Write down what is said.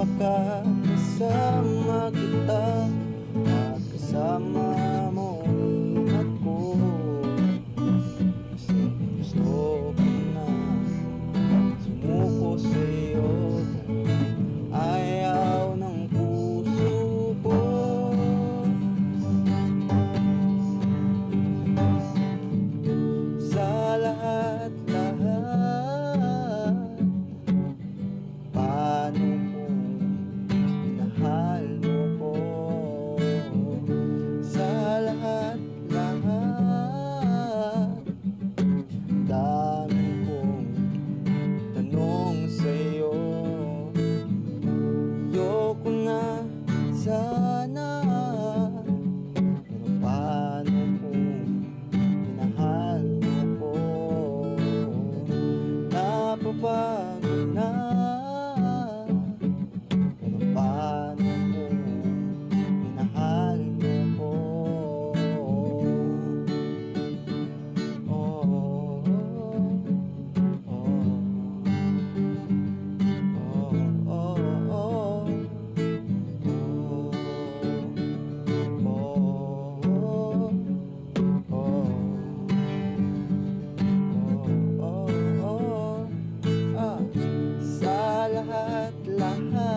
makakasama kita at kasama mo ako. Kasi gusto ko na sumuko sa'yo, ayaw ng puso ko. Sa lahat-lahat, paano mo minahal mo ko? Sa lahat-lahat, dami kong tanong sa'yo. Yoko na sana, pero paano kung minahal mo ko? Napabago na, pero paano kung minahal mo ko? Oh, oh, oh, oh, sa lahat-lahat.